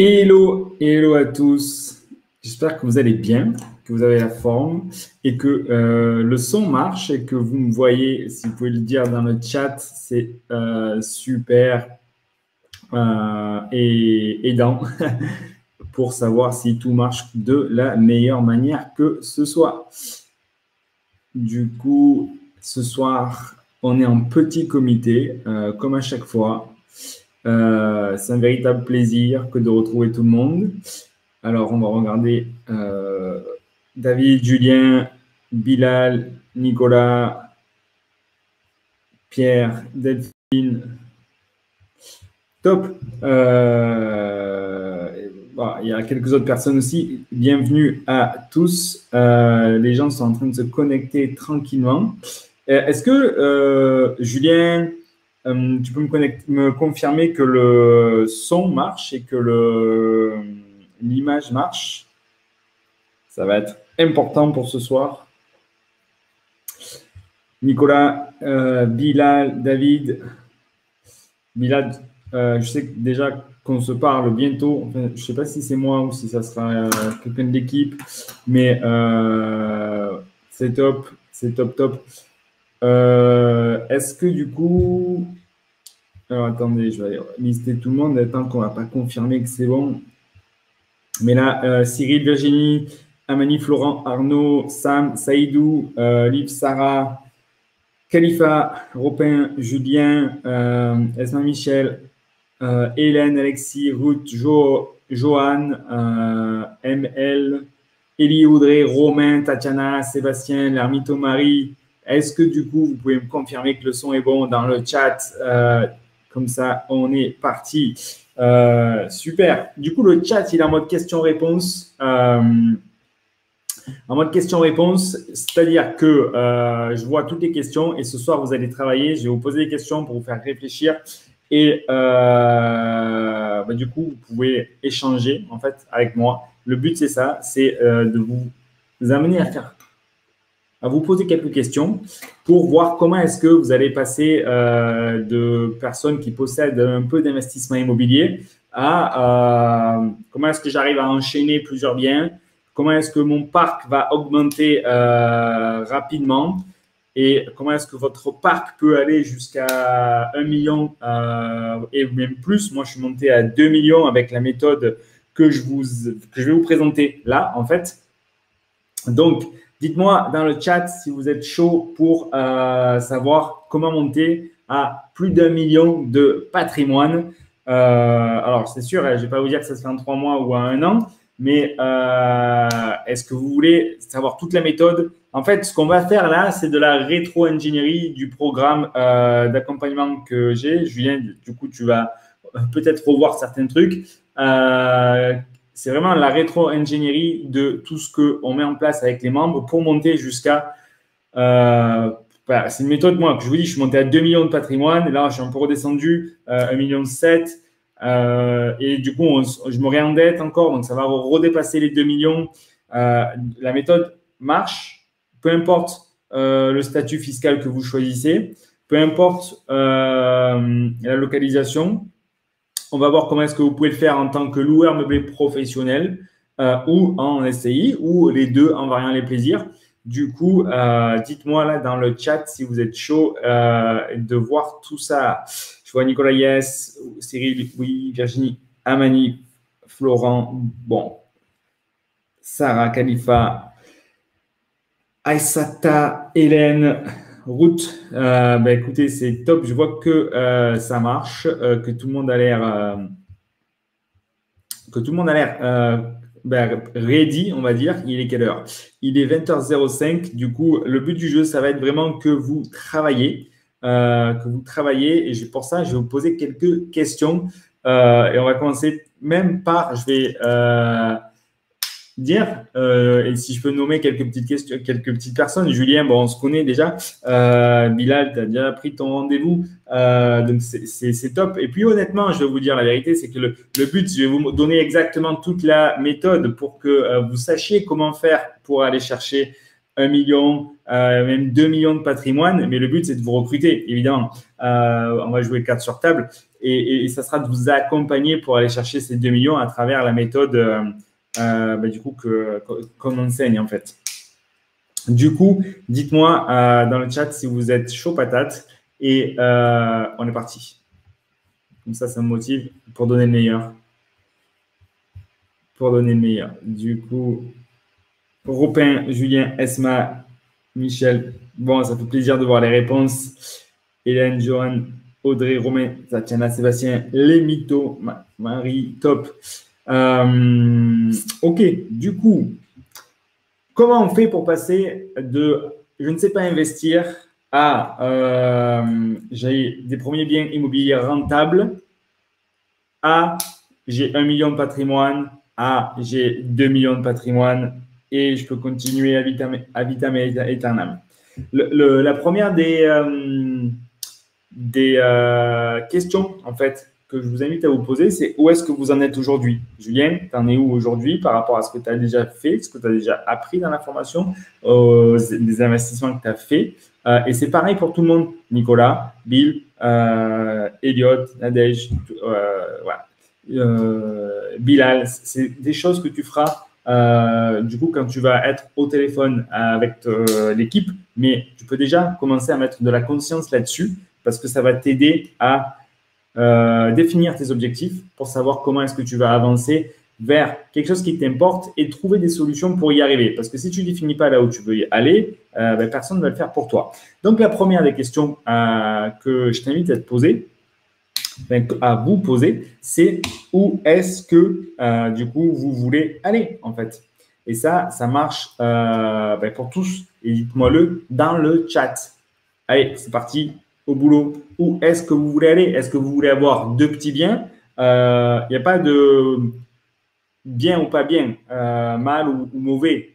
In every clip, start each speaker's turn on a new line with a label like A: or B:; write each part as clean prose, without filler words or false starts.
A: Hello, hello à tous. J'espère que vous allez bien, que vous avez la forme et que le son marche et que vous me voyez. Si vous pouvez le dire dans le chat, c'est super et aidant pour savoir si tout marche de la meilleure manière que ce soit. Du coup, ce soir, on est en petit comité, comme à chaque fois. C'est un véritable plaisir que de retrouver tout le monde. Alors, on va regarder David, Julien, Bilal, Nicolas, Pierre, Delphine. Top. Il y a quelques autres personnes aussi. Bienvenue à tous. Les gens sont en train de se connecter tranquillement. Est-ce que, Julien, tu peux me confirmer que le son marche et que l'image marche? Ça va être important pour ce soir. Nicolas, Bilal, David. Bilal, je sais déjà qu'on se parle bientôt. Enfin, je ne sais pas si c'est moi ou si ça sera quelqu'un de l'équipe, mais c'est top, c'est top, top. Est-ce que du coup… Alors, attendez, je vais lister tout le monde tant qu'on ne va pas confirmer que c'est bon. Mais là, Cyril, Virginie, Amani, Florent, Arnaud, Sam, Saïdou, Liv, Sarah, Khalifa, Robin, Julien, Esma, Michel, Hélène, Alexis, Ruth, Joanne, ML, Élie, Audrey, Romain, Tatiana, Sébastien, Lermito, Marie. Est-ce que du coup, vous pouvez me confirmer que le son est bon dans le chat? Comme ça, on est parti. Super. Du coup, le chat, il est en mode question-réponse. En mode question-réponse, c'est-à-dire que je vois toutes les questions et ce soir, vous allez travailler. Je vais vous poser des questions pour vous faire réfléchir. Et du coup, vous pouvez échanger en fait avec moi. Le but, c'est ça, c'est de vous amener à vous poser quelques questions pour voir comment est-ce que vous allez passer de personnes qui possèdent un peu d'investissement immobilier à comment est-ce que j'arrive à enchaîner plusieurs biens, comment est-ce que mon parc va augmenter rapidement et comment est-ce que votre parc peut aller jusqu'à 1 million et même plus. Moi, je suis monté à 2 millions avec la méthode que je vais vous présenter là, en fait. Donc, dites-moi dans le chat si vous êtes chaud pour savoir comment monter à plus d'1 million de patrimoine. Alors, c'est sûr, je ne vais pas vous dire que ça se fait en 3 mois ou en 1 an, mais est-ce que vous voulez savoir toute la méthode? En fait, ce qu'on va faire là, c'est de la rétro-ingénierie du programme d'accompagnement que j'ai. Julien, du coup, tu vas peut-être revoir certains trucs. C'est vraiment la rétro-ingénierie de tout ce qu'on met en place avec les membres pour monter jusqu'à… c'est une méthode, moi, que je vous dis, je suis monté à 2 millions de patrimoine. Et là, je suis un peu redescendu, 1,7 million. Et du coup, je me réendette encore. Donc, ça va redépasser les 2 millions. La méthode marche, peu importe le statut fiscal que vous choisissez, peu importe la localisation. On va voir comment est-ce que vous pouvez le faire en tant que loueur meublé professionnel ou en SCI ou les deux en variant les plaisirs. Du coup, dites-moi là dans le chat si vous êtes chaud de voir tout ça. Je vois Nicolas, yes, Cyril, oui, Virginie, Amani, Florent, bon, Sarah, Khalifa, Aïsata, Hélène, Ruth. Écoutez, c'est top. Je vois que ça marche, que tout le monde a l'air… ready, on va dire. Il est quelle heure? Il est 20h05. Du coup, le but du jeu, ça va être vraiment que vous travaillez. Et pour ça, je vais vous poser quelques questions. Et on va commencer même par, je vais dire, et si je peux nommer quelques petites questions, quelques petites personnes. Julien, bon, on se connaît déjà. Bilal, tu as déjà pris ton rendez-vous. Donc, c'est top. Et puis, honnêtement, je vais vous dire la vérité, c'est que le but, je vais vous donner exactement toute la méthode pour que vous sachiez comment faire pour aller chercher 1 million, même 2 millions de patrimoine, mais le but, c'est de vous recruter, évidemment. On va jouer carte sur table et ça sera de vous accompagner pour aller chercher ces 2 millions à travers la méthode du coup qu'on enseigne, en fait. Du coup, dites-moi dans le chat si vous êtes chaud patate et on est parti. Comme ça me motive pour donner le meilleur. Pour donner le meilleur. Du coup, Robin, Julien, Esma, Michel. Bon, ça fait plaisir de voir les réponses. Hélène, Johan, Audrey, Romain, Tatiana, Sébastien, les mythos, Marie, top. Ok, du coup, comment on fait pour passer de je ne sais pas investir à j'ai des premiers biens immobiliers rentables à j'ai 1 million de patrimoine à j'ai 2 millions de patrimoine et je peux continuer à vitam aeternam. La première des questions en fait que je vous invite à vous poser, c'est où est-ce que vous en êtes aujourd'hui? Julien, tu en es où aujourd'hui par rapport à ce que tu as déjà fait, ce que tu as déjà appris dans la formation, des investissements que tu as fait. Et c'est pareil pour tout le monde. Nicolas, Bill, Elliot, Nadège, voilà. Bilal, c'est des choses que tu feras du coup quand tu vas être au téléphone avec l'équipe, mais tu peux déjà commencer à mettre de la conscience là-dessus parce que ça va t'aider à définir tes objectifs pour savoir comment est-ce que tu vas avancer vers quelque chose qui t'importe et trouver des solutions pour y arriver. Parce que si tu ne définis pas là où tu veux y aller, personne ne va le faire pour toi. Donc, la première des questions que je t'invite à te poser, à vous poser, c'est où est-ce que, du coup, vous voulez aller, en fait. Et ça marche pour tous. Et dites-moi-le dans le chat. Allez, c'est parti, au boulot. Où est-ce que vous voulez aller? Est-ce que vous voulez avoir 2 petits biens? Il n'y a pas de bien ou pas bien, mal ou mauvais,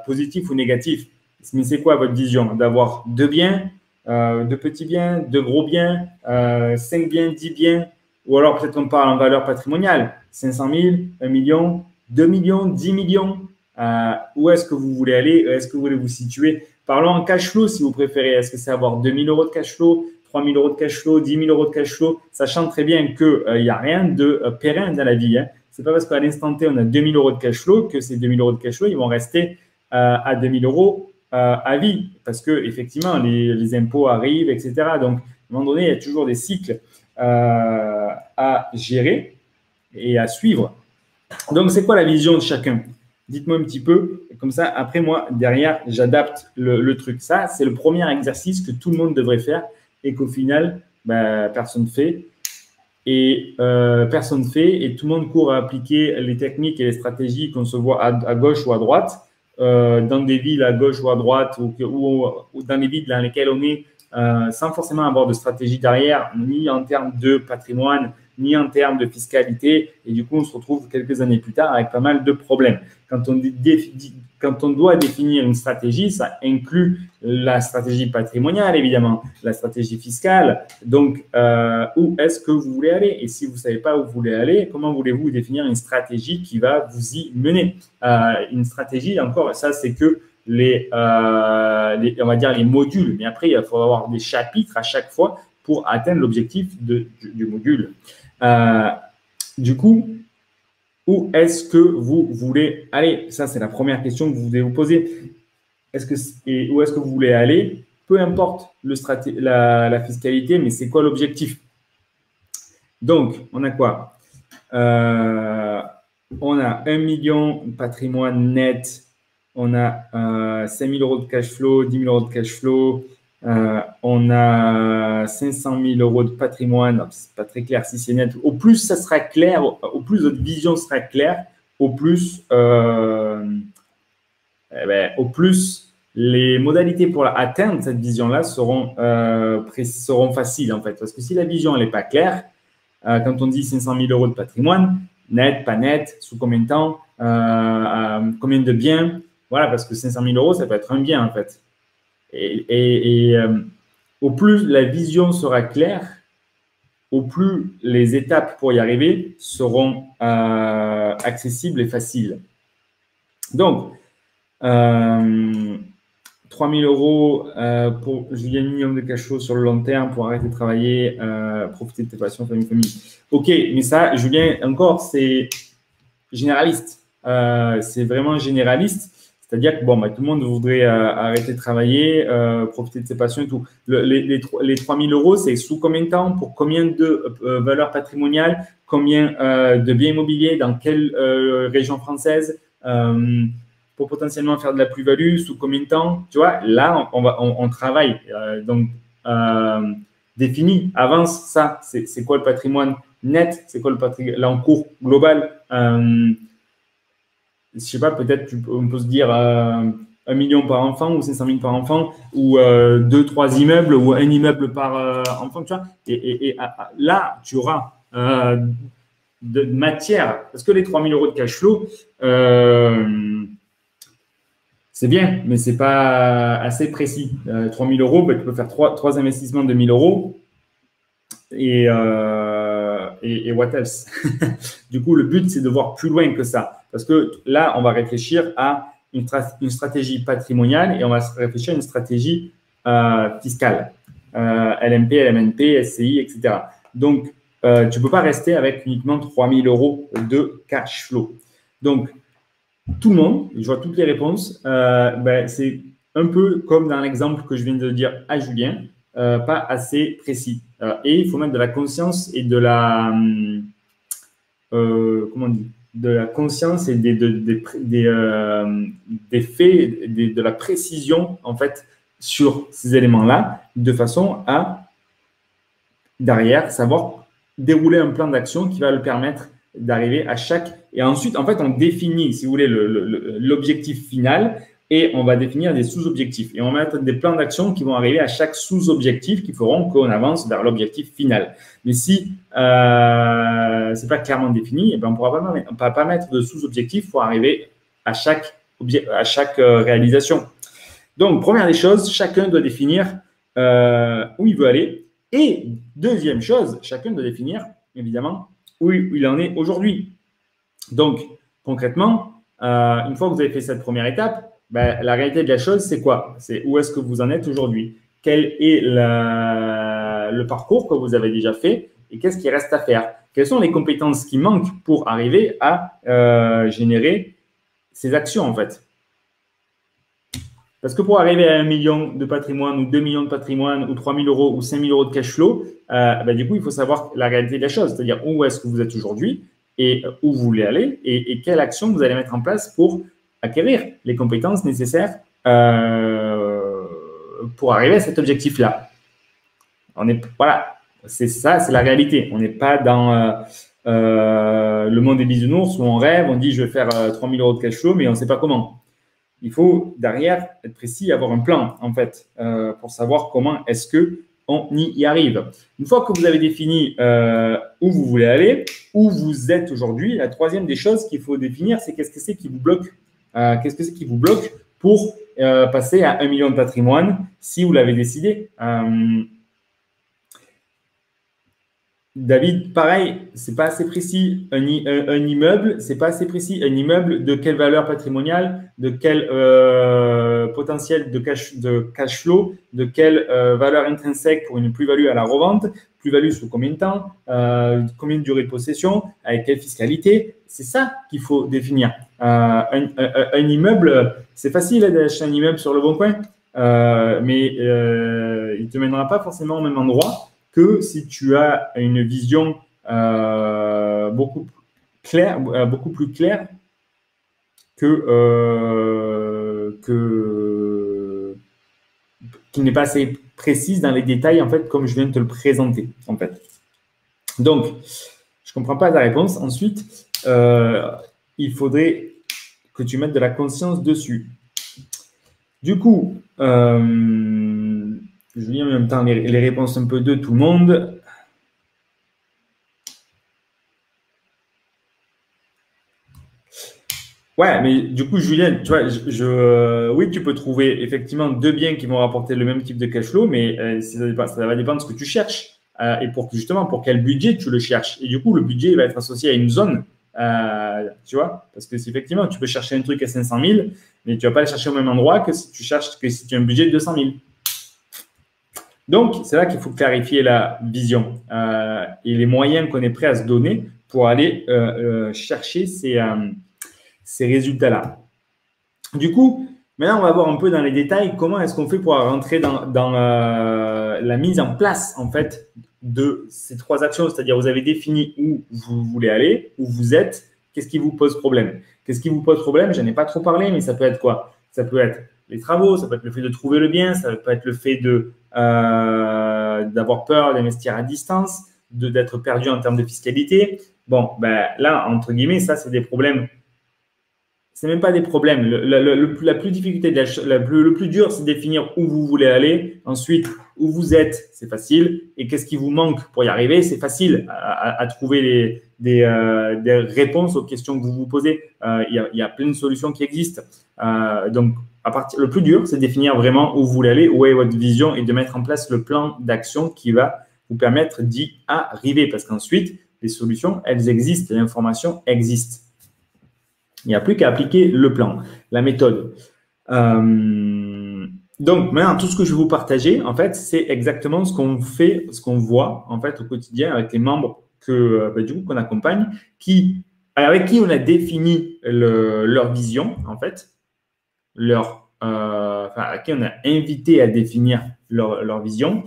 A: positif ou négatif. Mais c'est quoi votre vision? D'avoir 2 biens, 2 petits biens, 2 gros biens, 5 biens, 10 biens, ou alors peut-être on parle en valeur patrimoniale, 500 000, 1 million, 2 millions, 10 millions. Où est-ce que vous voulez aller? Est-ce que vous voulez vous situer? Parlons en cash flow si vous préférez. Est-ce que c'est avoir 2 000 euros de cash flow, 3 000 euros de cash flow, 10 000 euros de cash flow, sachant très bien qu'il n'y a rien de pérenne dans la vie. Hein. Ce n'est pas parce qu'à l'instant T, on a 2 000 euros de cash flow que ces 2 000 euros de cash flow, ils vont rester à 2 000 euros à vie. Parce que effectivement, les impôts arrivent, etc. Donc, à un moment donné, il y a toujours des cycles à gérer et à suivre. Donc, c'est quoi la vision de chacun? Dites-moi un petit peu. Comme ça, après, moi, derrière, j'adapte le truc. Ça, c'est le premier exercice que tout le monde devrait faire et qu'au final, personne ne fait. Et personne ne fait et tout le monde court à appliquer les techniques et les stratégies qu'on se voit à gauche ou à droite, dans des villes à gauche ou à droite ou dans les villes dans lesquelles on est, sans forcément avoir de stratégie derrière, ni en termes de patrimoine, ni en termes de fiscalité. Et du coup, on se retrouve quelques années plus tard avec pas mal de problèmes. Quand on doit définir une stratégie, ça inclut la stratégie patrimoniale, évidemment, la stratégie fiscale. Donc, où est-ce que vous voulez aller? Et si vous ne savez pas où vous voulez aller, comment voulez-vous définir une stratégie qui va vous y mener? Une stratégie, encore, ça, c'est que on va dire les modules. Mais après, il faut avoir des chapitres à chaque fois pour atteindre l'objectif du module. Du coup, où est-ce que vous voulez aller? Ça, c'est la première question que vous devez vous poser. Où est-ce que vous voulez aller? Peu importe la fiscalité, mais c'est quoi l'objectif? Donc, on a quoi? On a 1 million de patrimoine net. On a 5 000 euros de cash flow, 10 000 euros de cash flow. On a 500 000 euros de patrimoine. Ce n'est pas très clair si c'est net. Au plus ça sera clair, au plus votre vision sera claire, au plus les modalités pour atteindre cette vision-là seront faciles en fait. Parce que si la vision n'est pas claire, quand on dit 500 000 euros de patrimoine, net, pas net, sous combien de temps, combien de biens, voilà, parce que 500 000 euros, ça peut être un bien en fait. Et au plus la vision sera claire, au plus les étapes pour y arriver seront accessibles et faciles. Donc, 3 000 euros pour Julien, minimum de cash flow sur le long terme pour arrêter de travailler, profiter de tes passions, famille. Ok, mais ça, Julien, encore, c'est généraliste. C'est vraiment généraliste. C'est-à-dire que bon, bah, tout le monde voudrait arrêter de travailler, profiter de ses passions et tout. Les 3 000 euros, c'est sous combien de temps, pour combien de valeurs patrimoniales, combien de biens immobiliers, dans quelle région française, pour potentiellement faire de la plus-value, sous combien de temps. Tu vois, là, on travaille. Donc, définis, avance ça. C'est quoi le patrimoine net? C'est quoi le patrimoine l'encours global? Je sais pas, peut-être on peut se dire 1 million par enfant ou 500 000 par enfant ou 2-3 immeubles ou un immeuble par enfant, tu vois. Et là, tu auras de matière, parce que les 3 000 euros de cash flow, c'est bien, mais c'est pas assez précis. 3 000 euros, ben, tu peux faire trois investissements de 1 000 euros et what else? Du coup, le but, c'est de voir plus loin que ça. Parce que là, on va réfléchir à une stratégie patrimoniale et on va réfléchir à une stratégie fiscale. LMP, LMNP, SCI, etc. Donc, tu ne peux pas rester avec uniquement 3 000 euros de cash flow. Donc, tout le monde, je vois toutes les réponses, ben, c'est un peu comme dans l'exemple que je viens de dire à Julien, pas assez précis. Et il faut mettre de la conscience et de la… comment on dit, de la conscience et des faits, de la précision en fait sur ces éléments-là, de façon à derrière savoir dérouler un plan d'action qui va le permettre d'arriver à chaque… Et ensuite, en fait, on définit, si vous voulez, l'objectif final et on va définir des sous-objectifs. Et on va mettre des plans d'action qui vont arriver à chaque sous-objectif qui feront qu'on avance vers l'objectif final. Mais si ce n'est pas clairement défini, eh ben, on ne pourra pas mettre de sous-objectif pour arriver à chaque réalisation. Donc, première des choses, chacun doit définir où il veut aller. Et deuxième chose, chacun doit définir, évidemment, où il en est aujourd'hui. Donc, concrètement, une fois que vous avez fait cette première étape, ben, la réalité de la chose, c'est quoi? C'est où est-ce que vous en êtes aujourd'hui? Quel est le parcours que vous avez déjà fait et qu'est-ce qui reste à faire? Quelles sont les compétences qui manquent pour arriver à générer ces actions, en fait? Parce que pour arriver à 1 million de patrimoine ou 2 millions de patrimoine ou 3 000 euros ou 5 000 euros de cash flow, ben, du coup, il faut savoir la réalité de la chose, c'est-à-dire où est-ce que vous êtes aujourd'hui et où vous voulez aller et quelle action vous allez mettre en place pour acquérir les compétences nécessaires pour arriver à cet objectif-là. Voilà, c'est ça, c'est la réalité. On n'est pas dans le monde des bisounours où on rêve, on dit je vais faire 3 000 euros de cash flow, mais on ne sait pas comment. Il faut derrière être précis et avoir un plan, en fait, pour savoir comment est-ce qu'on y arrive. Une fois que vous avez défini où vous voulez aller, où vous êtes aujourd'hui, la troisième des choses qu'il faut définir, c'est qu'est-ce que c'est qui vous bloque. Qu'est-ce que c'est qui vous bloque pour passer à 1 million de patrimoine si vous l'avez décidé. David, pareil, c'est pas assez précis. Un immeuble, c'est pas assez précis. Un immeuble de quelle valeur patrimoniale, de quel potentiel de cash flow, de quelle valeur intrinsèque pour une plus-value à la revente, plus-value sous combien de temps, combien de durée de possession, avec quelle fiscalité. C'est ça qu'il faut définir. Un immeuble, c'est facile d'acheter un immeuble sur le bon coin, mais il ne te mènera pas forcément au même endroit que si tu as une vision beaucoup plus claire qui n'est pas assez précise dans les détails, en fait, comme je viens de te le présenter, en fait. Donc, je ne comprends pas ta réponse. Ensuite, il faudrait que tu mettes de la conscience dessus. Du coup, je lis en même temps les réponses un peu de tout le monde. Ouais, mais du coup, Julien, tu vois, oui, tu peux trouver effectivement 2 biens qui vont rapporter le même type de cash flow, mais ça va dépendre de ce que tu cherches et pour quel budget tu le cherches. Et du coup, le budget va être associé à une zone Tu vois? Parce que effectivement, tu peux chercher un truc à 500 000, mais tu ne vas pas le chercher au même endroit que si tu as un budget de 200 000. Donc, c'est là qu'il faut clarifier la vision et les moyens qu'on est prêt à se donner pour aller chercher ces résultats-là. Du coup, maintenant, on va voir un peu dans les détails comment est-ce qu'on fait pour rentrer dans la mise en place, en fait, de ces trois actions. C'est-à-dire, vous avez défini où vous voulez aller, où vous êtes, qu'est-ce qui vous pose problème. Qu'est-ce qui vous pose problème? Je n'en ai pas trop parlé, mais ça peut être quoi? Ça peut être les travaux, ça peut être le fait de trouver le bien, ça peut être le fait d'avoir peur d'investir à distance, d'être perdu en termes de fiscalité. Bon, ben là, entre guillemets, ça, c'est des problèmes. Ce n'est même pas des problèmes. La plus difficulté, le plus dur, c'est de définir où vous voulez aller. Ensuite, où vous êtes, c'est facile. Et qu'est-ce qui vous manque pour y arriver? C'est facile à trouver des réponses aux questions que vous vous posez. Il y a plein de solutions qui existent. Donc, le plus dur, c'est de définir vraiment où vous voulez aller, où est votre vision et de mettre en place le plan d'action qui va vous permettre d'y arriver. Parce qu'ensuite, les solutions, elles existent, l'information existe. Il n'y a plus qu'à appliquer le plan, la méthode. Donc, maintenant, tout ce que je vais vous partager, en fait, c'est exactement ce qu'on fait, ce qu'on voit, en fait, au quotidien avec les membres qu'on accompagne, avec qui on a défini leur vision, en fait, à qui on a invité à définir leur vision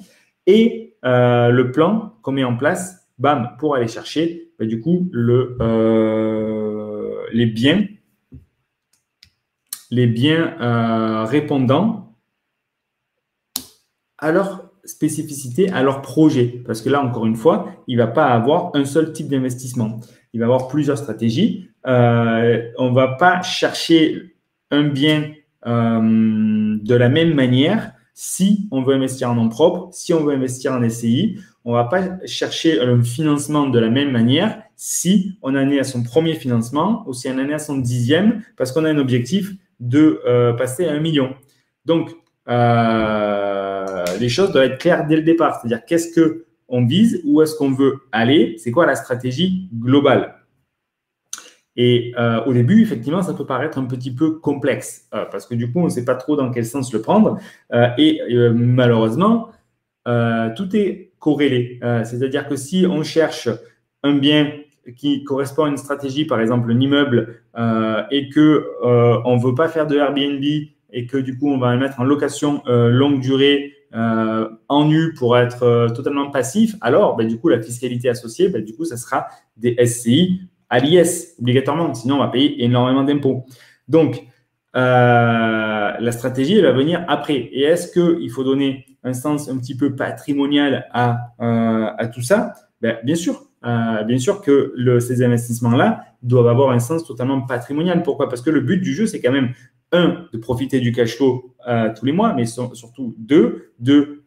A: et le plan qu'on met en place, bam, pour aller chercher, les biens répondant à leur spécificité, à leur projet. Parce que là, encore une fois, il ne va pas avoir un seul type d'investissement. Il va avoir plusieurs stratégies. On ne va pas chercher un bien de la même manière si on veut investir en nom propre, si on veut investir en SCI. On ne va pas chercher un financement de la même manière si on en est à son premier financement ou si on en est à son 10e parce qu'on a un objectif de passer à 1 million. Donc, les choses doivent être claires dès le départ. C'est-à-dire, qu'est-ce qu'on vise, où est-ce qu'on veut aller, c'est quoi la stratégie globale. Et au début, effectivement, ça peut paraître un petit peu complexe parce que du coup, on ne sait pas trop dans quel sens le prendre. Malheureusement, tout est corrélé. C'est-à-dire que si on cherche un bien qui correspond à une stratégie, par exemple un immeuble, et qu'on ne veut pas faire de Airbnb et que du coup, on va le mettre en location longue durée en nu pour être totalement passif, alors du coup, la fiscalité associée, du coup, ça sera des SCI à l'IS obligatoirement. Sinon, on va payer énormément d'impôts. Donc, la stratégie, elle va venir après. Et est-ce qu'il faut donner un sens un petit peu patrimonial à tout ça? Bien sûr. Bien sûr que ces investissements-là doivent avoir un sens totalement patrimonial. Pourquoi? Parce que le but du jeu, c'est quand même, de profiter du cash flow tous les mois, mais surtout, de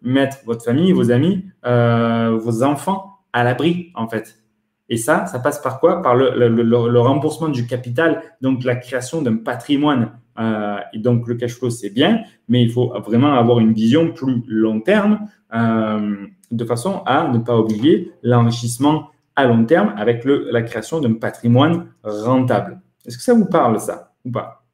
A: mettre votre famille, vos amis, vos enfants à l'abri, en fait. Et ça passe par quoi? Par le remboursement du capital, donc la création d'un patrimoine. Et donc, le cash flow, c'est bien, mais il faut vraiment avoir une vision plus long terme de façon à ne pas oublier l'enrichissement à long terme avec la création d'un patrimoine rentable. Est-ce que ça vous parle, ça, ou pas?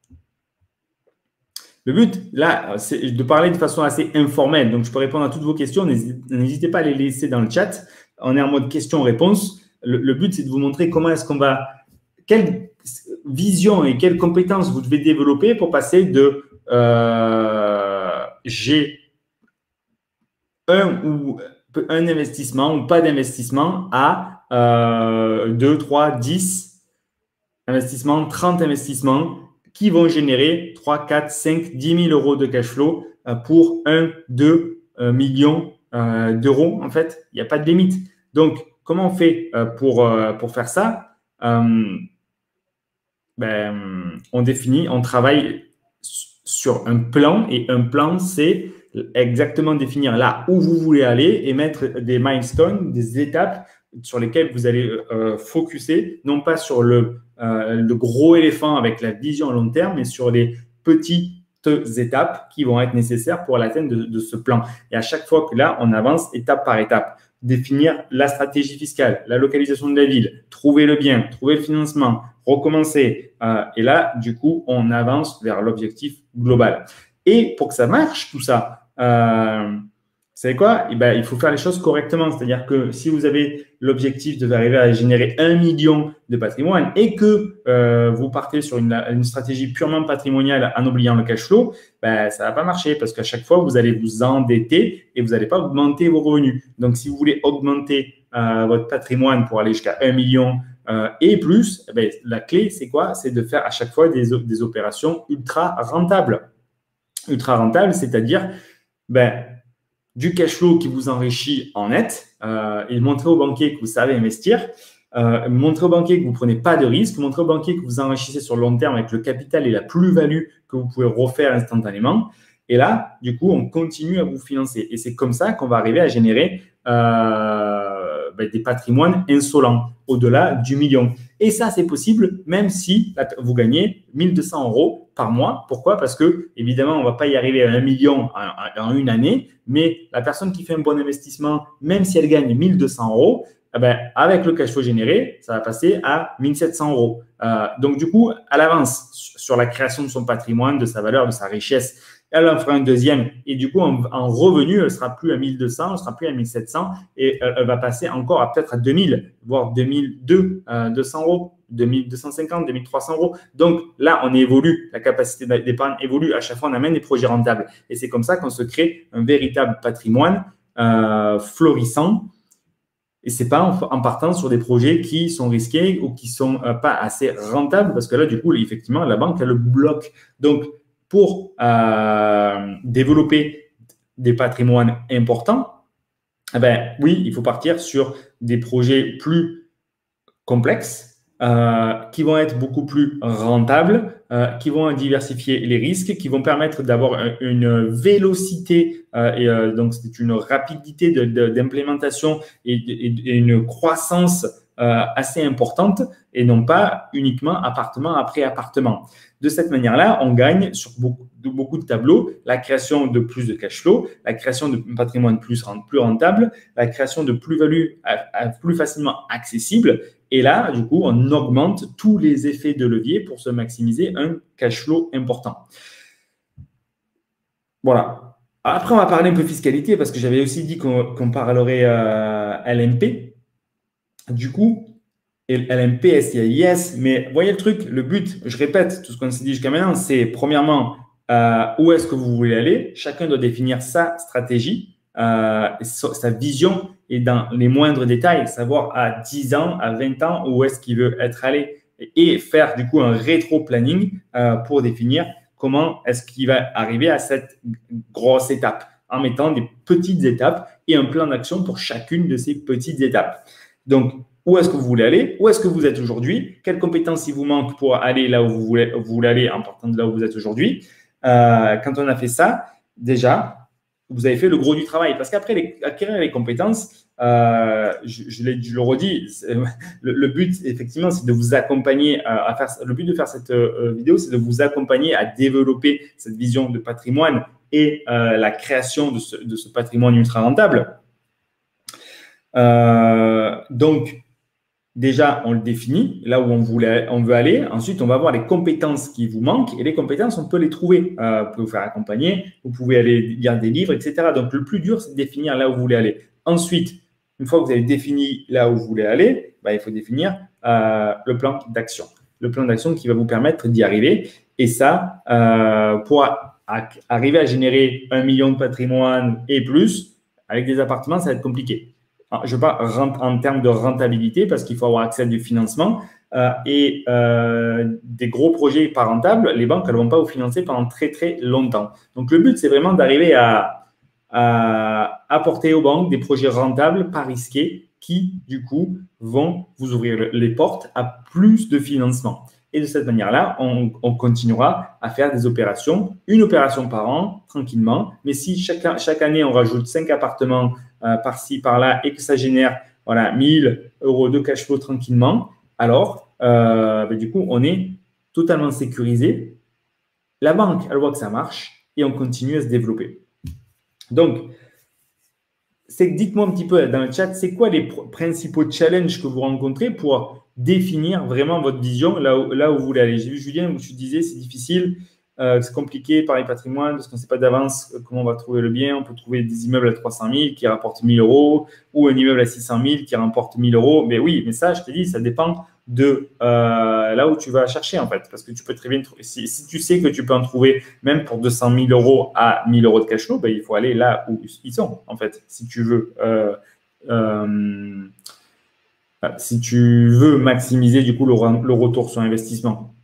A: Le but, là, c'est de parler de façon assez informelle. Donc, je peux répondre à toutes vos questions. N'hésitez pas à les laisser dans le chat. On est en mode questions-réponses. Le but, c'est de vous montrer comment est-ce qu'on va… Quelle vision et quelles compétences vous devez développer pour passer de j'ai un investissement ou pas d'investissement à 2, 3, 10 investissements, 30 investissements qui vont générer 3, 4, 5, 10 000 euros de cash flow pour 1, 2 millions d'euros. En fait, il n'y a pas de limite. Donc, comment on fait pour faire ça? On définit, on travaille sur un plan et un plan, c'est exactement définir là où vous voulez aller et mettre des milestones, des étapes sur lesquelles vous allez focuser, non pas sur le gros éléphant avec la vision à long terme, mais sur les petits étapes qui vont être nécessaires pour l'atteinte de ce plan. Et à chaque fois que là, on avance étape par étape. Définir la stratégie fiscale, la localisation de la ville, trouver le bien, trouver le financement, recommencer. Et là, du coup, on avance vers l'objectif global. Et pour que ça marche, tout ça, vous savez quoi? Eh ben, il faut faire les choses correctement. C'est-à-dire que si vous avez l'objectif de arriver à générer 1 million de patrimoine et que vous partez sur une stratégie purement patrimoniale en oubliant le cash flow, ben, ça ne va pas marcher parce qu'à chaque fois, vous allez vous endetter et vous n'allez pas augmenter vos revenus. Donc, si vous voulez augmenter votre patrimoine pour aller jusqu'à 1 million et plus, eh ben, la clé, c'est quoi? C'est de faire à chaque fois des opérations ultra rentables. Ultra rentables, c'est-à-dire ben, du cash flow qui vous enrichit en net et montrer au banquier que vous savez investir, montrer au banquier que vous ne prenez pas de risque, montrer au banquier que vous enrichissez sur le long terme avec le capital et la plus-value que vous pouvez refaire instantanément. Et là, du coup, on continue à vous financer. Et c'est comme ça qu'on va arriver à générer des patrimoines insolents, au-delà du million. Et ça, c'est possible même si vous gagnez 1 200 € par mois. Pourquoi? Parce que, évidemment, on ne va pas y arriver à 1 million en une année, mais la personne qui fait un bon investissement, même si elle gagne 1 200 €, eh ben, avec le cash flow généré, ça va passer à 1 700 €. Donc, du coup, elle avance sur la création de son patrimoine, de sa valeur, de sa richesse. Elle en fera un deuxième et du coup, en revenu, elle ne sera plus à 1 200, elle ne sera plus à 1 700 et elle va passer encore à peut-être à 2 000, voire 2 200 €, 2 250, 2 300 €. Donc là, on évolue, la capacité d'épargne évolue. À chaque fois, on amène des projets rentables. Et c'est comme ça qu'on se crée un véritable patrimoine florissant. Et ce n'est pas en partant sur des projets qui sont risqués ou qui ne sont pas assez rentables parce que là, du coup, effectivement, la banque, elle le bloque. Donc, pour développer des patrimoines importants, eh ben, oui, il faut partir sur des projets plus complexes qui vont être beaucoup plus rentables, qui vont diversifier les risques, qui vont permettre d'avoir une vélocité et donc c'est une rapidité d'implémentation et une croissance assez importante et non pas uniquement appartement après appartement. De cette manière-là, on gagne sur beaucoup de tableaux la création de plus de cash flow, la création de patrimoine plus rentable, la création de plus-value plus facilement accessible. Et là, du coup, on augmente tous les effets de levier pour se maximiser un cash flow important. Voilà. Après, on va parler un peu fiscalité parce que j'avais aussi dit qu'on parlerait LMP. Du coup, LMP, SIIS, mais voyez le truc, le but, je répète tout ce qu'on s'est dit jusqu'à maintenant, c'est premièrement, où est-ce que vous voulez aller? Chacun doit définir sa stratégie, sa vision et dans les moindres détails, savoir à 10 ans, à 20 ans, où est-ce qu'il veut être allé et faire du coup un rétro-planning pour définir comment est-ce qu'il va arriver à cette grosse étape en mettant des petites étapes et un plan d'action pour chacune de ces petites étapes. Donc, où est-ce que vous voulez aller? Où est-ce que vous êtes aujourd'hui? Quelles compétences il vous manque pour aller là où vous voulez aller en partant de là où vous êtes aujourd'hui? Quand on a fait ça, déjà, vous avez fait le gros du travail. Parce qu'après, acquérir les compétences, je le redis, le but, effectivement, c'est de vous accompagner à faire. Le but de faire cette vidéo, c'est de vous accompagner à développer cette vision de patrimoine et la création de ce patrimoine ultra rentable. Donc, déjà, on le définit, là où on veut aller. Ensuite, on va voir les compétences qui vous manquent. Et les compétences, on peut les trouver. Vous pouvez vous faire accompagner, vous pouvez aller lire des livres, etc. Donc, le plus dur, c'est de définir là où vous voulez aller. Ensuite, une fois que vous avez défini là où vous voulez aller, il faut définir le plan d'action. Le plan d'action qui va vous permettre d'y arriver. Et ça, pour arriver à générer 1 million de patrimoine et plus, avec des appartements, ça va être compliqué. Je ne veux pas en termes de rentabilité parce qu'il faut avoir accès à du financement et des gros projets pas rentables, les banques ne vont pas vous financer pendant très, très longtemps. Donc, le but, c'est vraiment d'arriver à apporter aux banques des projets rentables, pas risqués, qui, du coup, vont vous ouvrir les portes à plus de financement. Et de cette manière-là, on continuera à faire des opérations, une opération par an, tranquillement. Mais si chaque année, on rajoute 5 appartements par-ci, par-là et que ça génère 1 000 € de cash flow tranquillement, alors, du coup, on est totalement sécurisé La banque, elle voit que ça marche et on continue à se développer. Donc, dites-moi un petit peu dans le chat, c'est quoi les principaux challenges que vous rencontrez pour définir vraiment votre vision là où vous voulez aller. J'ai vu Julien où tu disais c'est difficile, c'est compliqué par les patrimoines parce qu'on ne sait pas d'avance comment on va trouver le bien. On peut trouver des immeubles à 300 000 qui rapportent 1 000 euros ou un immeuble à 600 000 qui rapporte 1 000 euros. Mais oui, mais ça, je te dis, ça dépend de là où tu vas chercher en fait. Parce que tu peux très bien, si tu sais que tu peux en trouver même pour 200 000 euros à 1 000 euros de cash flow, ben, il faut aller là où ils sont en fait. Si tu veux maximiser du coup le retour sur investissement.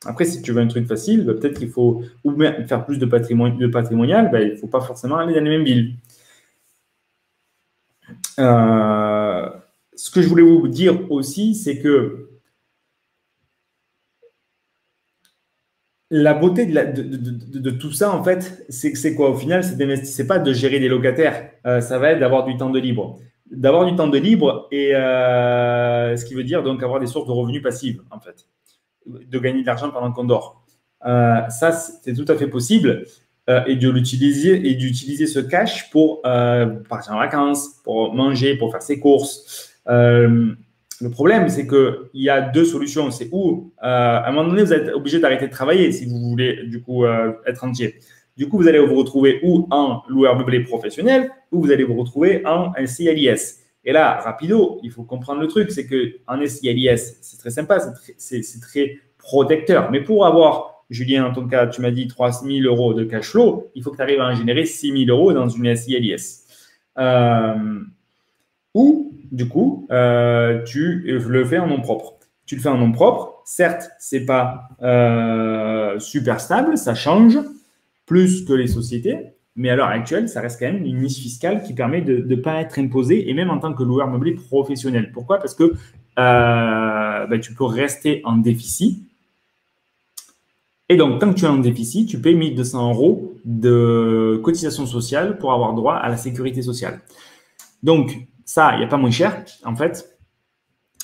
A: Après, si tu veux un truc facile, ben, peut-être qu'il faut ou même faire plus de patrimonial, ben, il ne faut pas forcément aller dans les mêmes villes. Ce que je voulais vous dire aussi, c'est que la beauté de tout ça, en fait, c'est quoi? Au final, c'est pas de gérer des locataires, ça va être d'avoir du temps de libre. D'avoir du temps de libre et ce qui veut dire donc avoir des sources de revenus passifs, en fait, de gagner de l'argent pendant qu'on dort. Ça, c'est tout à fait possible et d'utiliser ce cash pour partir en vacances, pour manger, pour faire ses courses. Le problème, c'est qu'il y a deux solutions. C'est où, à un moment donné, vous êtes obligé d'arrêter de travailler si vous voulez, du coup, être entier. Du coup, vous allez vous retrouver ou en loueur meublé professionnel ou vous allez vous retrouver en SCLIS. Et là, rapido, il faut comprendre le truc, c'est qu'en SCLIS, c'est très sympa, c'est très protecteur. Mais pour avoir, Julien, en ton cas, tu m'as dit 3 000 euros de cash flow, il faut que tu arrives à en générer 6 000 euros dans une SCLIS. Ou, du coup, tu le fais en nom propre. Tu le fais en nom propre. Certes, ce n'est pas super stable, ça change plus que les sociétés, mais à l'heure actuelle, ça reste quand même une niche fiscale qui permet de ne pas être imposé, et même en tant que loueur meublé professionnel. Pourquoi? Parce que tu peux rester en déficit. Et donc, tant que tu es en déficit, tu payes 1 200 euros de cotisation sociale pour avoir droit à la sécurité sociale. Donc, ça, il n'y a pas moins cher, en fait.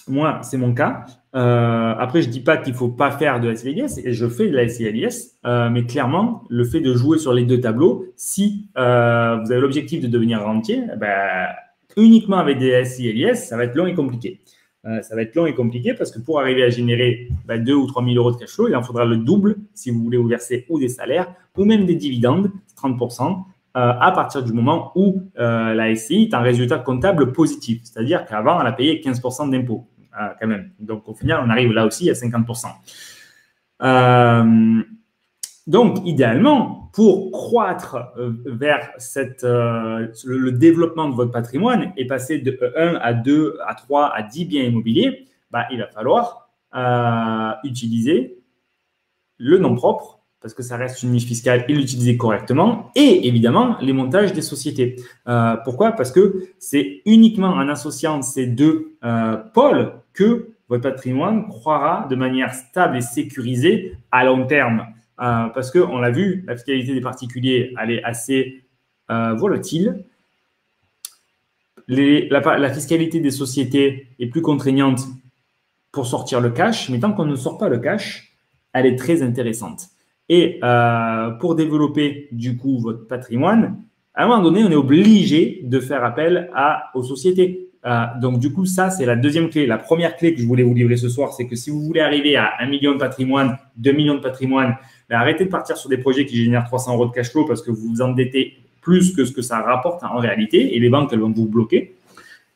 A: Moi, c'est mon cas. Après, je ne dis pas qu'il ne faut pas faire de la SCLIS, et je fais de la SCLIS, mais clairement, le fait de jouer sur les deux tableaux, si vous avez l'objectif de devenir rentier, uniquement avec des SCLIS, ça va être long et compliqué. Ça va être long et compliqué parce que pour arriver à générer 2 ou 3 000 euros de cash flow, il en faudra le double si vous voulez vous verser ou des salaires ou même des dividendes, 30%. À partir du moment où la SCI est un résultat comptable positif. C'est-à-dire qu'avant, elle a payé 15% d'impôts, quand même. Donc, au final, on arrive là aussi à 50%. Donc, idéalement, pour croître vers le développement de votre patrimoine et passer de 1 à 2, à 3, à 10 biens immobiliers, il va falloir utiliser le nom propre, parce que ça reste une niche fiscale, et l'utiliser correctement, et évidemment les montages des sociétés. Pourquoi? Parce que c'est uniquement en associant ces deux pôles que votre patrimoine croîtra de manière stable et sécurisée à long terme. Parce qu'on l'a vu, la fiscalité des particuliers, elle est assez volatile. La fiscalité des sociétés est plus contraignante pour sortir le cash, mais tant qu'on ne sort pas le cash, elle est très intéressante. Et pour développer du coup votre patrimoine, à un moment donné, on est obligé de faire appel aux sociétés. Donc du coup, ça, c'est la deuxième clé. La première clé que je voulais vous livrer ce soir, c'est que si vous voulez arriver à 1 million de patrimoine, 2 millions de patrimoine, arrêtez de partir sur des projets qui génèrent 300 euros de cash flow parce que vous vous endettez plus que ce que ça rapporte en réalité et les banques, elles vont vous bloquer.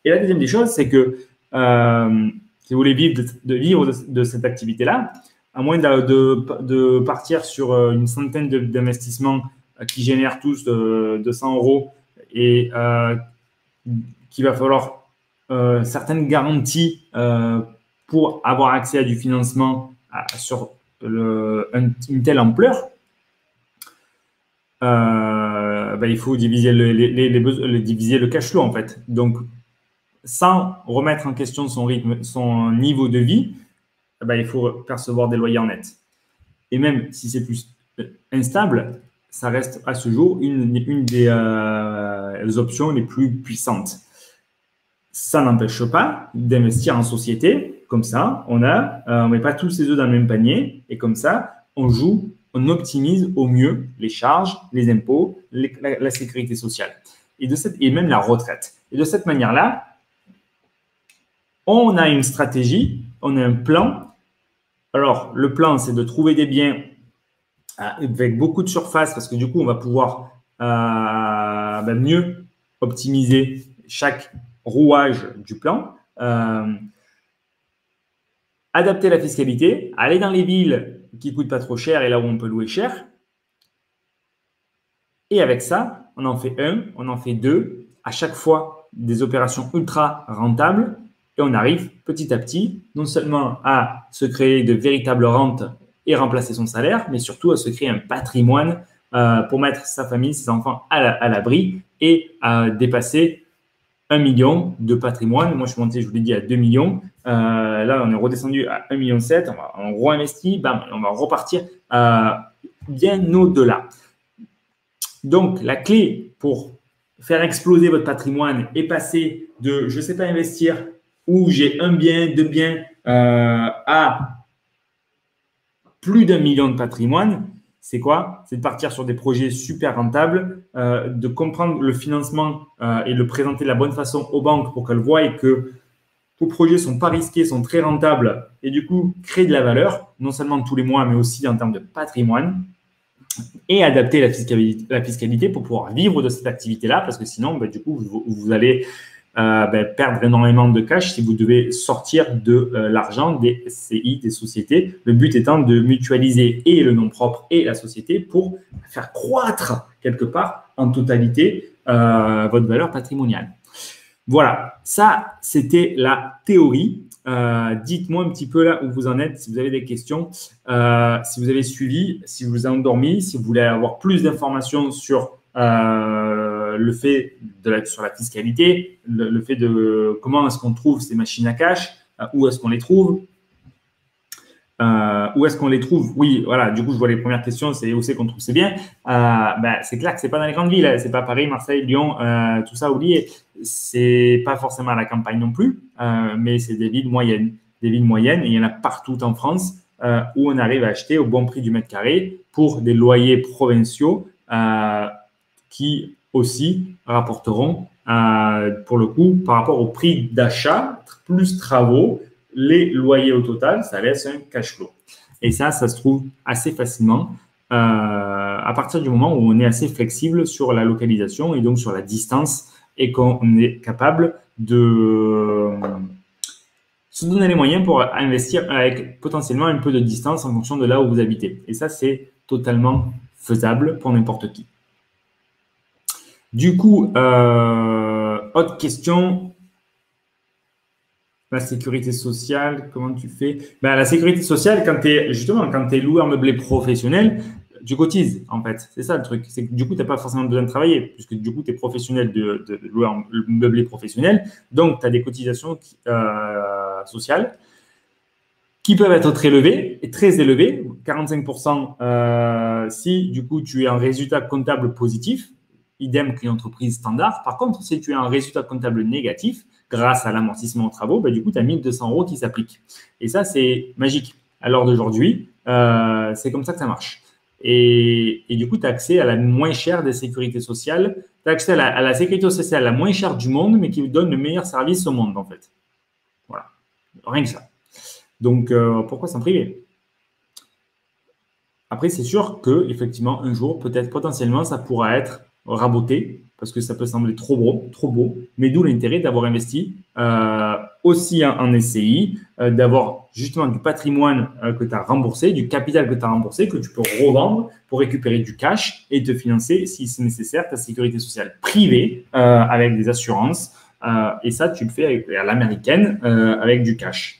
A: Et la deuxième des choses, c'est que si vous voulez vivre de cette activité-là, à moins de partir sur une centaine d'investissements qui génèrent tous 200 euros et qu'il va falloir certaines garanties pour avoir accès à du financement sur une telle ampleur, il faut diviser diviser le cash flow en fait. Donc, sans remettre en question son rythme, son niveau de vie, il faut percevoir des loyers en net. Et même si c'est plus instable, ça reste à ce jour une des options les plus puissantes. Ça n'empêche pas d'investir en société. Comme ça, on ne met pas tous ses œufs dans le même panier. Et comme ça, on joue on optimise au mieux les charges, les impôts, la sécurité sociale et même la retraite. Et de cette manière-là, on a une stratégie, on a un plan. Alors, le plan, c'est de trouver des biens avec beaucoup de surface parce que du coup, on va pouvoir mieux optimiser chaque rouage du plan. Adapter la fiscalité, aller dans les villes qui ne coûtent pas trop cher et là où on peut louer cher. Et avec ça, on en fait un, on en fait deux, à chaque fois des opérations ultra rentables et on arrive petit à petit non seulement à se créer de véritables rentes et remplacer son salaire, mais surtout à se créer un patrimoine pour mettre sa famille, ses enfants à l'abri et à dépasser 1 million de patrimoine. Moi, je suis monté, je vous l'ai dit, à 2 millions. Là, on est redescendu à 1,7 million. On réinvestit, on va repartir bien au-delà. Donc, la clé pour faire exploser votre patrimoine et passer de je ne sais pas investir où j'ai un bien, deux biens à plus d'1 million de patrimoine, c'est quoi? C'est de partir sur des projets super rentables, de comprendre le financement et le présenter de la bonne façon aux banques pour qu'elles voient que vos projets ne sont pas risqués, sont très rentables et du coup créent de la valeur, non seulement tous les mois, mais aussi en termes de patrimoine. Et adapter la fiscalité pour pouvoir vivre de cette activité-là, parce que sinon, du coup, vous allez perdre énormément de cash si vous devez sortir de l'argent des SCI, des sociétés. Le but étant de mutualiser et le nom propre et la société pour faire croître quelque part en totalité votre valeur patrimoniale. Voilà, ça, c'était la théorie. Dites-moi un petit peu là où vous en êtes, si vous avez des questions, si vous avez suivi, si vous vous êtes endormi, si vous voulez avoir plus d'informations sur le fait sur la fiscalité, le fait de comment est-ce qu'on trouve ces machines à cash, où est-ce qu'on les trouve, où est-ce qu'on les trouve? Oui, voilà, du coup, je vois les premières questions, c'est où c'est qu'on trouve ces biens. C'est clair que c'est pas dans les grandes villes, c'est pas Paris, Marseille, Lyon, tout ça, oubliez. C'est pas forcément à la campagne non plus, mais c'est des villes moyennes. Des villes moyennes, et il y en a partout en France où on arrive à acheter au bon prix du mètre carré pour des loyers provinciaux qui aussi rapporteront, pour le coup, par rapport au prix d'achat, plus travaux, les loyers au total, ça laisse un cash flow. Et ça se trouve assez facilement à partir du moment où on est assez flexible sur la localisation et donc sur la distance et qu'on est capable de se donner les moyens pour investir avec potentiellement un peu de distance en fonction de là où vous habitez. Et ça, c'est totalement faisable pour n'importe qui. Du coup, autre question. La sécurité sociale, comment tu fais? La sécurité sociale, quand tu es loueur meublé professionnel, tu cotises, en fait. C'est ça le truc. C'est que du coup, tu n'as pas forcément besoin de travailler, puisque du coup, tu es professionnel de loueur meublé professionnel. Donc, tu as des cotisations sociales qui peuvent être très élevées, 45% si du coup, tu es en résultat comptable positif, idem qu'une entreprise standard. Par contre, si tu es en résultat comptable négatif, grâce à l'amortissement aux travaux, du coup, tu as 1 200 € qui s'appliquent. Et ça, c'est magique. À l'heure d'aujourd'hui, c'est comme ça que ça marche. Et du coup, tu as accès à la moins chère des sécurités sociales. Tu as accès à la sécurité sociale la moins chère du monde, mais qui vous donne le meilleur service au monde, en fait. Voilà. Rien que ça. Donc, pourquoi s'en priver? Après, c'est sûr qu'effectivement, un jour, peut-être potentiellement, ça pourra être raboté parce que ça peut sembler trop beau, mais d'où l'intérêt d'avoir investi aussi en SCI, d'avoir justement du patrimoine que tu as remboursé, du capital que tu as remboursé, que tu peux revendre pour récupérer du cash et te financer, si c'est nécessaire, ta sécurité sociale privée avec des assurances. Et ça, tu le fais à l'américaine avec du cash.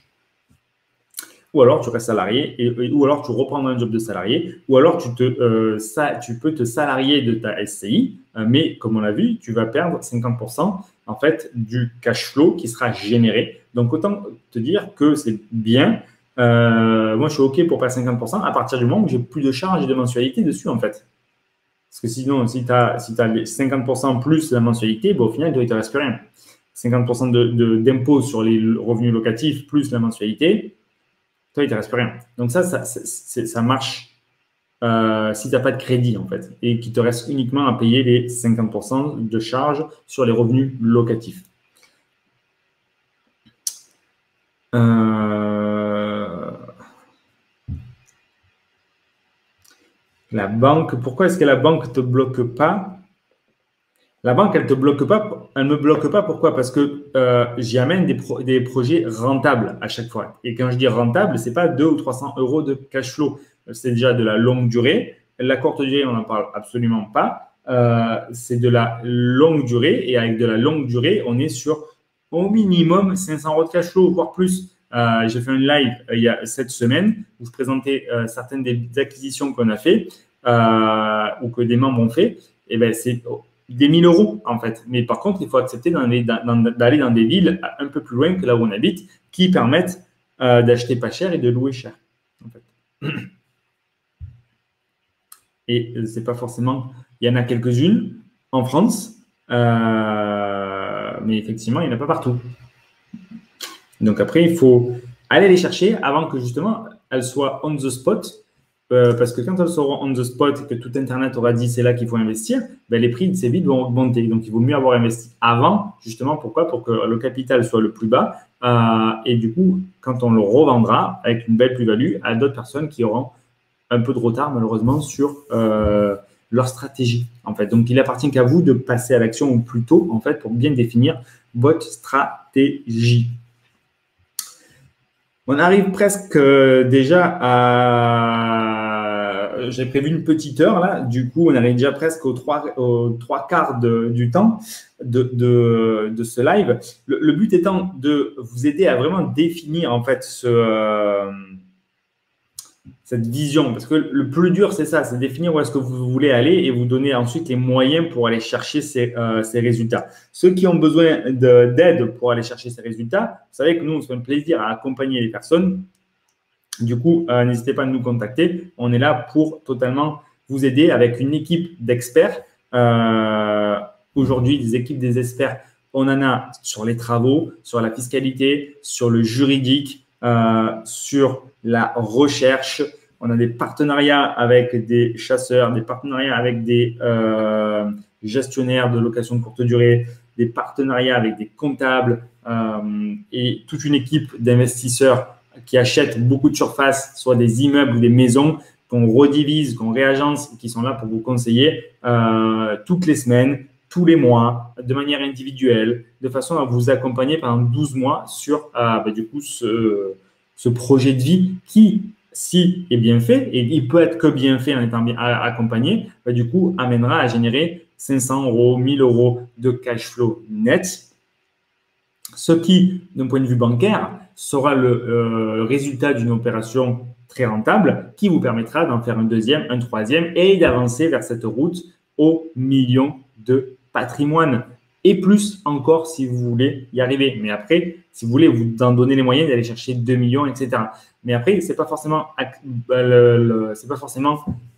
A: Ou alors tu restes salarié, ou alors tu reprends un job de salarié, ou alors tu peux te salarier de ta SCI, mais comme on l'a vu, tu vas perdre 50% en fait du cash flow qui sera généré. Donc autant te dire que c'est bien. Moi, je suis OK pour perdre 50% à partir du moment où j'ai plus de charges et de mensualité dessus en fait. Parce que sinon, si tu as les 50% plus la mensualité, au final, il ne te reste plus rien. 50% d'impôt sur les revenus locatifs plus la mensualité, toi, il ne te reste plus rien. Donc ça marche si tu n'as pas de crédit, en fait, et qu'il te reste uniquement à payer les 50% de charges sur les revenus locatifs. La banque, pourquoi est-ce que la banque ne te bloque pas? La banque, elle ne te bloque pas. Elle ne me bloque pas. Pourquoi? Parce que j'y amène des projets rentables à chaque fois. Et quand je dis rentable, ce n'est pas 200 ou 300 euros de cash flow. C'est déjà de la longue durée. La courte durée, on n'en parle absolument pas. C'est de la longue durée. Et avec de la longue durée, on est sur au minimum 500 euros de cash flow, voire plus. J'ai fait un live il y a cette semaine où je présentais certaines des acquisitions qu'on a fait ou que des membres ont fait. Et ben c'est des 1000 euros en fait. Mais par contre, il faut accepter d'aller dans des villes un peu plus loin que là où on habite qui permettent d'acheter pas cher et de louer cher. En fait. Et c'est pas forcément. Il y en a quelques-unes en France, mais effectivement, il n'y en a pas partout. Donc après, il faut aller les chercher avant que justement elles soient on the spot. Parce que quand elles seront on the spot et que tout Internet aura dit c'est là qu'il faut investir, ben les prix de ces villes vont augmenter. Donc, il vaut mieux avoir investi avant, justement. Pourquoi? Pour que le capital soit le plus bas. Et du coup, quand on le revendra avec une belle plus-value à d'autres personnes qui auront un peu de retard, malheureusement, sur leur stratégie. En fait. Donc, il appartient qu'à vous de passer à l'action au plus tôt, en fait, pour bien définir votre stratégie. On arrive presque déjà à… J'ai prévu une petite heure là. Du coup, on arrive déjà presque aux trois quarts du temps de ce live. Le but étant de vous aider à vraiment définir en fait cette vision. Parce que le plus dur, c'est ça, c'est définir où est-ce que vous voulez aller et vous donner ensuite les moyens pour aller chercher ces résultats. Ceux qui ont besoin d'aide pour aller chercher ces résultats, vous savez que nous, on se fait un plaisir à accompagner les personnes. Du coup, n'hésitez pas à nous contacter. On est là pour totalement vous aider avec une équipe d'experts. Aujourd'hui, des équipes des experts, on en a sur les travaux, sur la fiscalité, sur le juridique, sur la recherche. On a des partenariats avec des chasseurs, des partenariats avec des gestionnaires de location de courte durée, des partenariats avec des comptables et toute une équipe d'investisseurs qui achètent beaucoup de surface, soit des immeubles ou des maisons, qu'on redivise, qu'on réagence, qui sont là pour vous conseiller toutes les semaines, tous les mois, de manière individuelle, de façon à vous accompagner pendant 12 mois sur du coup ce projet de vie qui, si est bien fait, et il peut être que bien fait en étant bien accompagné, du coup amènera à générer 500 euros, 1000 euros de cash flow net. Ce qui, d'un point de vue bancaire, sera le résultat d'une opération très rentable qui vous permettra d'en faire un deuxième, un troisième et d'avancer vers cette route au million de patrimoine. Et plus encore si vous voulez y arriver. Mais après, si vous voulez vous en donner les moyens d'aller chercher 2 millions, etc. Mais après, ce n'est pas forcément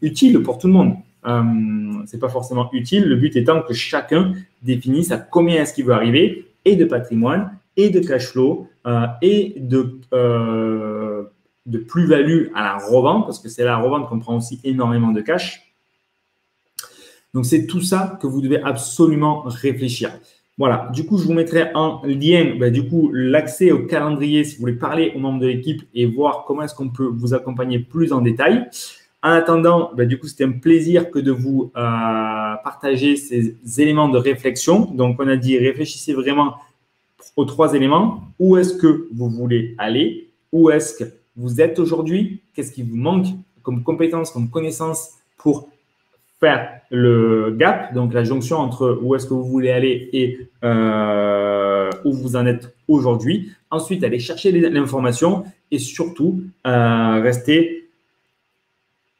A: utile pour tout le monde. Ce n'est pas forcément utile. Le but étant que chacun définisse à combien est-ce qu'il veut arriver et de patrimoine et de cash flow et de plus-value à la revente, parce que c'est la revente qu'on prend aussi énormément de cash. Donc, c'est tout ça que vous devez absolument réfléchir. Voilà, du coup, je vous mettrai en lien l'accès au calendrier si vous voulez parler aux membres de l'équipe et voir comment est-ce qu'on peut vous accompagner plus en détail. En attendant, du coup, c'était un plaisir que de vous partager ces éléments de réflexion. Donc, on a dit réfléchissez vraiment aux 3 éléments. Où est-ce que vous voulez aller? Où est-ce que vous êtes aujourd'hui? Qu'est-ce qui vous manque comme compétences, comme connaissances pour faire le gap, donc la jonction entre où est-ce que vous voulez aller et où vous en êtes aujourd'hui. Ensuite, allez chercher l'information et surtout, rester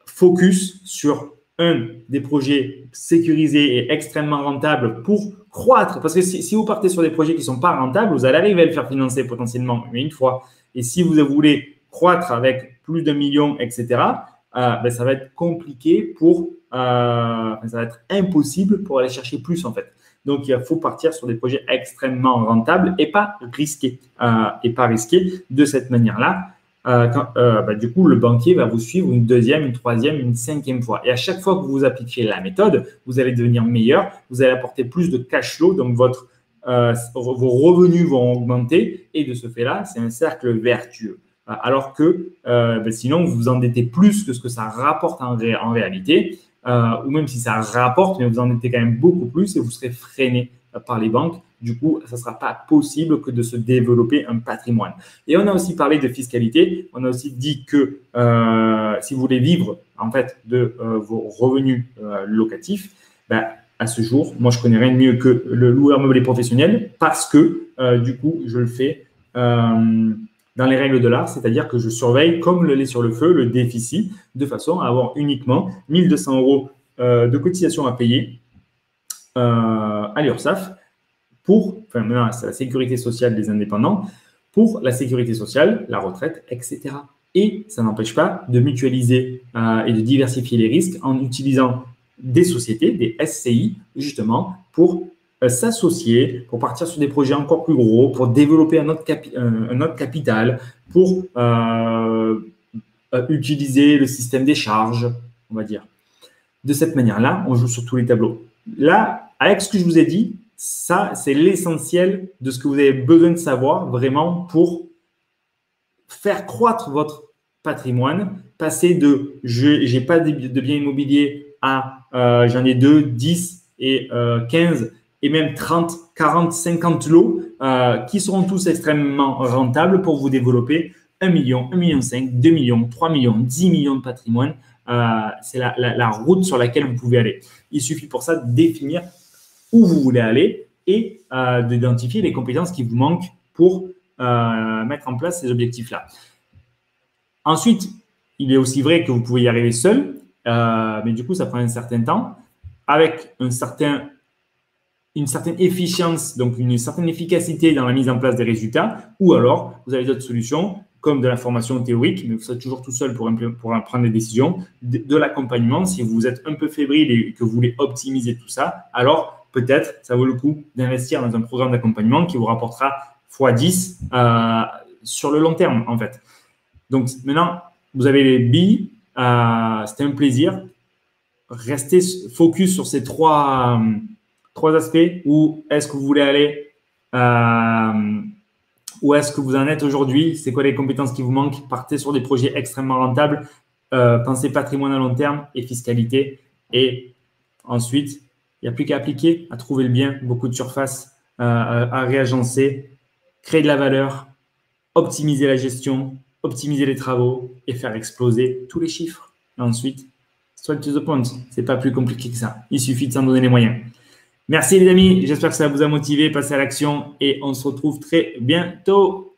A: focus sur un des projets sécurisés et extrêmement rentables pour croître. Parce que si vous partez sur des projets qui ne sont pas rentables, vous allez arriver à le faire financer potentiellement une fois. Et si vous voulez croître avec plus d'1 million, etc., ça va être compliqué pour… ça va être impossible pour aller chercher plus en fait. Donc, il faut partir sur des projets extrêmement rentables et pas risqués. De cette manière-là, du coup, le banquier va vous suivre une deuxième, une troisième, une cinquième fois. Et à chaque fois que vous appliquez la méthode, vous allez devenir meilleur, vous allez apporter plus de cash flow, donc vos revenus vont augmenter. Et de ce fait-là, c'est un cercle vertueux. Alors que sinon, vous vous endettez plus que ce que ça rapporte en réalité, ou même si ça rapporte, mais vous en endettez quand même beaucoup plus et vous serez freiné par les banques. Du coup, ça ne sera pas possible que de se développer un patrimoine. Et on a aussi parlé de fiscalité. On a aussi dit que si vous voulez vivre en fait de vos revenus locatifs, à ce jour, moi, je connais rien de mieux que le loueur meublé professionnel parce que du coup, je le fais dans les règles de l'art, c'est-à-dire que je surveille comme le lait sur le feu le déficit de façon à avoir uniquement 1 200 € de cotisation à payer à l'URSSAF maintenant, c'est la sécurité sociale des indépendants, pour la sécurité sociale, la retraite, etc. Et ça n'empêche pas de mutualiser et de diversifier les risques en utilisant des sociétés, des SCI, justement, pour s'associer, pour partir sur des projets encore plus gros, pour développer un autre capital, pour utiliser le système des charges, on va dire. De cette manière-là, on joue sur tous les tableaux. Là, avec ce que je vous ai dit, ça, c'est l'essentiel de ce que vous avez besoin de savoir vraiment pour faire croître votre patrimoine, passer de je n'ai pas de biens immobiliers à j'en ai 2, 10 et 15 et même 30, 40, 50 lots qui seront tous extrêmement rentables pour vous développer 1 million, 1,5 million, 2 millions, 3 millions, 10 millions de patrimoine. C'est la route sur laquelle vous pouvez aller. Il suffit pour ça de définir où vous voulez aller et d'identifier les compétences qui vous manquent pour mettre en place ces objectifs-là. Ensuite, il est aussi vrai que vous pouvez y arriver seul, mais du coup, ça prend un certain temps, avec une certaine efficience, donc une certaine efficacité dans la mise en place des résultats, ou alors vous avez d'autres solutions, comme de la formation théorique, mais vous êtes toujours tout seul pour prendre des décisions, de l'accompagnement. Si vous êtes un peu fébrile et que vous voulez optimiser tout ça, alors peut-être ça vaut le coup d'investir dans un programme d'accompagnement qui vous rapportera x10 sur le long terme, en fait. Donc, maintenant, vous avez les billes. C'était un plaisir. Restez focus sur ces trois aspects. Où est-ce que vous voulez aller où est-ce que vous en êtes aujourd'hui? C'est quoi les compétences qui vous manquent? Partez sur des projets extrêmement rentables. Pensez patrimoine à long terme et fiscalité. Et ensuite, il n'y a plus qu'à appliquer, à trouver le bien, beaucoup de surface, à réagencer, créer de la valeur, optimiser la gestion, optimiser les travaux et faire exploser tous les chiffres. Et ensuite, straight to the point. Ce n'est pas plus compliqué que ça. Il suffit de s'en donner les moyens. Merci les amis, j'espère que ça vous a motivé. Passez à l'action et on se retrouve très bientôt.